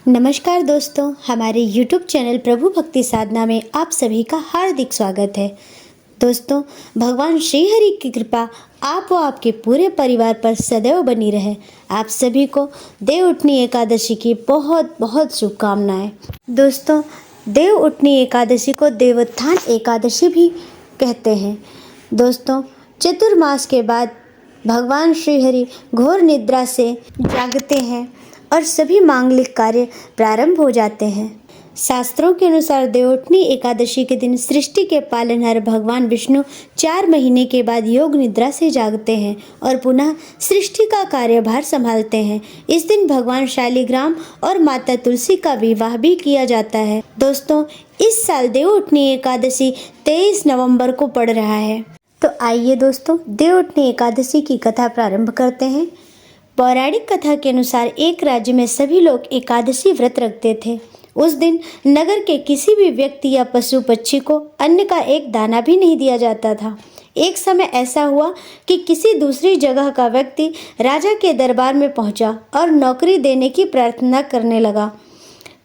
नमस्कार दोस्तों, हमारे YouTube चैनल प्रभु भक्ति साधना में आप सभी का हार्दिक स्वागत है। दोस्तों, भगवान श्री हरि की कृपा आप व आपके पूरे परिवार पर सदैव बनी रहे। आप सभी को देव उठनी एकादशी की बहुत बहुत शुभकामनाएं। दोस्तों, देव उठनी एकादशी को देवोत्थान एकादशी भी कहते हैं। दोस्तों, चतुर्मास के बाद भगवान श्री हरि घोर निद्रा से जागते हैं और सभी मांगलिक कार्य प्रारंभ हो जाते हैं। शास्त्रों के अनुसार देवउठनी एकादशी के दिन सृष्टि के पालनहार भगवान विष्णु 4 महीने के बाद योग निद्रा से जागते हैं और पुनः सृष्टि का कार्यभार संभालते हैं। इस दिन भगवान शालिग्राम और माता तुलसी का विवाह भी किया जाता है। दोस्तों, इस साल देवउठनी एकादशी 23 नवंबर को पड़ रहा है। तो आइए दोस्तों, देवउठनी एकादशी की कथा प्रारंभ करते हैं। पौराणिक कथा के अनुसार एक राज्य में सभी लोग एकादशी व्रत रखते थे। उस दिन नगर के किसी भी व्यक्ति या पशु पक्षी को अन्न का एक दाना भी नहीं दिया जाता था। एक समय ऐसा हुआ कि किसी दूसरी जगह का व्यक्ति राजा के दरबार में पहुंचा और नौकरी देने की प्रार्थना करने लगा।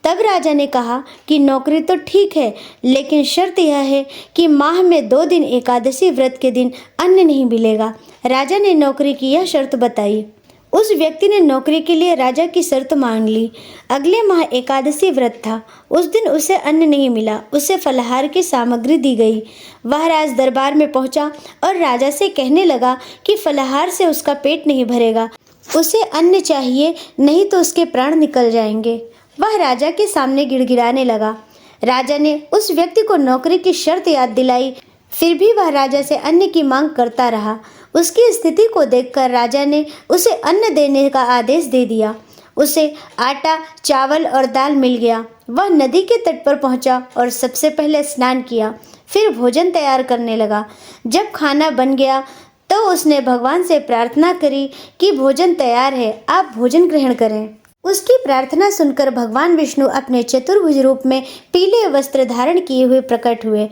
तब राजा ने कहा कि नौकरी तो ठीक है, लेकिन शर्त यह है कि माह में 2 दिन एकादशी व्रत के दिन अन्न नहीं मिलेगा। राजा ने नौकरी की यह शर्त बताई। उस व्यक्ति ने नौकरी के लिए राजा की शर्त मान ली। अगले माह एकादशी व्रत था। उस दिन उसे अन्न नहीं मिला, उसे फलाहार की सामग्री दी गई। वह राज दरबार में पहुंचा और राजा से कहने लगा कि फलाहार से उसका पेट नहीं भरेगा, उसे अन्न चाहिए, नहीं तो उसके प्राण निकल जाएंगे। वह राजा के सामने गिड़गिड़ाने लगा। राजा ने उस व्यक्ति को नौकरी की शर्त याद दिलाई, फिर भी वह राजा से अन्न की मांग करता रहा। उसकी स्थिति को देखकर राजा ने उसे अन्न देने का आदेश दे दिया। उसे आटा, चावल और दाल मिल गया। वह नदी के तट पर पहुंचा और सबसे पहले स्नान किया, फिर भोजन तैयार करने लगा। जब खाना बन गया तो उसने भगवान से प्रार्थना करी कि भोजन तैयार है, आप भोजन ग्रहण करें। उसकी प्रार्थना सुनकर भगवान विष्णु अपने चतुर्भुज रूप में पीले वस्त्र धारण किए हुए प्रकट हुए।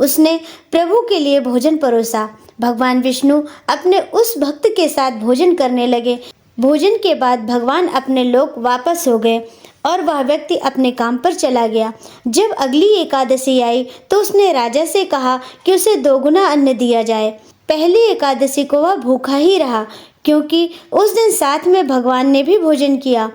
उसने प्रभु के लिए भोजन परोसा। भगवान विष्णु अपने उस भक्त के साथ भोजन करने लगे। भोजन के बाद भगवान अपने लोक वापस हो गए और वह व्यक्ति अपने काम पर चला गया। जब अगली एकादशी आई तो उसने राजा से कहा कि उसे 2 गुना अन्न दिया जाए। पहली एकादशी को वह भूखा ही रहा, क्योंकि उस दिन साथ में भगवान ने भी भोजन किया।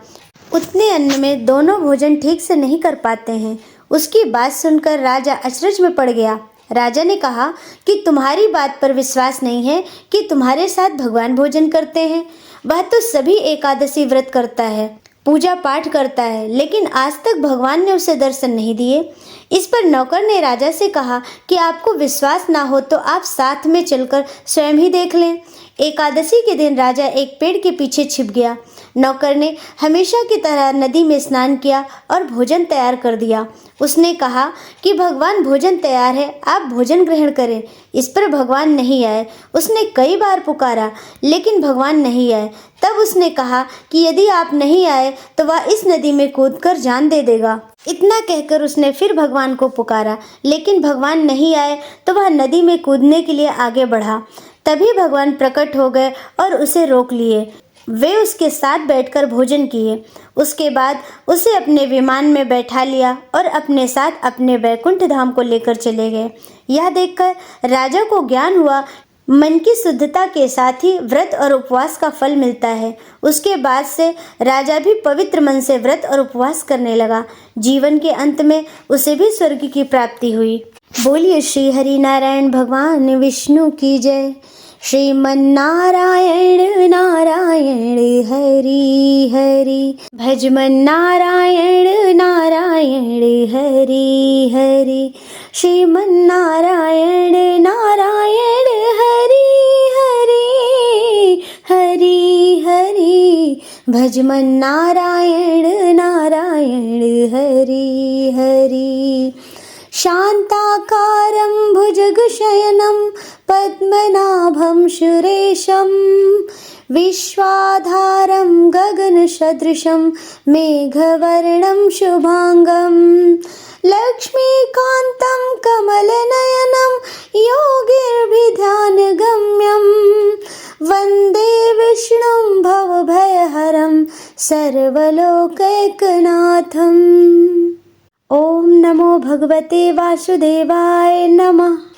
उतने अन्न में दोनों भोजन ठीक से नहीं कर पाते हैं। उसकी बात सुनकर राजा अचरज में पड़ गया। राजा ने कहा कि तुम्हारी बात पर विश्वास नहीं है कि तुम्हारे साथ भगवान भोजन करते हैं। वह तो सभी एकादशी व्रत करता है, पूजा पाठ करता है, लेकिन आज तक भगवान ने उसे दर्शन नहीं दिए। इस पर नौकर ने राजा से कहा कि आपको विश्वास ना हो तो आप साथ में चलकर स्वयं ही देख लें। एकादशी के दिन राजा एक पेड़ के पीछे छिप गया। नौकर ने हमेशा की तरह नदी में स्नान किया और भोजन तैयार कर दिया। उसने कहा कि भगवान भोजन तैयार है, आप भोजन ग्रहण करें। इस पर भगवान नहीं आए। उसने कई बार पुकारा, लेकिन भगवान नहीं आए। तब उसने कहा कि यदि आप नहीं आए तो वह इस नदी में कूदकर जान दे देगा। इतना कहकर उसने फिर भगवान को पुकारा, लेकिन भगवान नहीं आए तो वह नदी में कूदने के लिए आगे बढ़ा। तभी भगवान प्रकट हो गए और उसे रोक लिए। वे उसके साथ बैठकर भोजन किए। उसके बाद उसे अपने विमान में बैठा लिया और अपने साथ अपने वैकुंठ धाम को लेकर चले गए। यह देखकर राजा को ज्ञान हुआ, मन की शुद्धता के साथ ही व्रत और उपवास का फल मिलता है। उसके बाद से राजा भी पवित्र मन से व्रत और उपवास करने लगा। जीवन के अंत में उसे भी स्वर्ग की प्राप्ति हुई। बोलिए श्री हरि नारायण भगवान विष्णु की जय। श्रीमन नारायण नारायण हरि हरि, भजमन नारायण नारायण हरि हरि। श्रीमन नारायण नारायण हरि हरि, हरि हरि, भजमन नारायण नारायण हरि हरि। शान्ताकारं भुजगशयनं पद्मनाभं सुरेशं, विश्वाधारं गगनसदृशं मेघवर्णं शुभांगं, लक्ष्मीकान्तं कमलनयनं योगिर्भिध्यानगम्यं, वन्दे विष्णुं भवभयहरं सर्वलोकैकनाथम्। ॐ नमो भगवते वासुदेवाय नमः।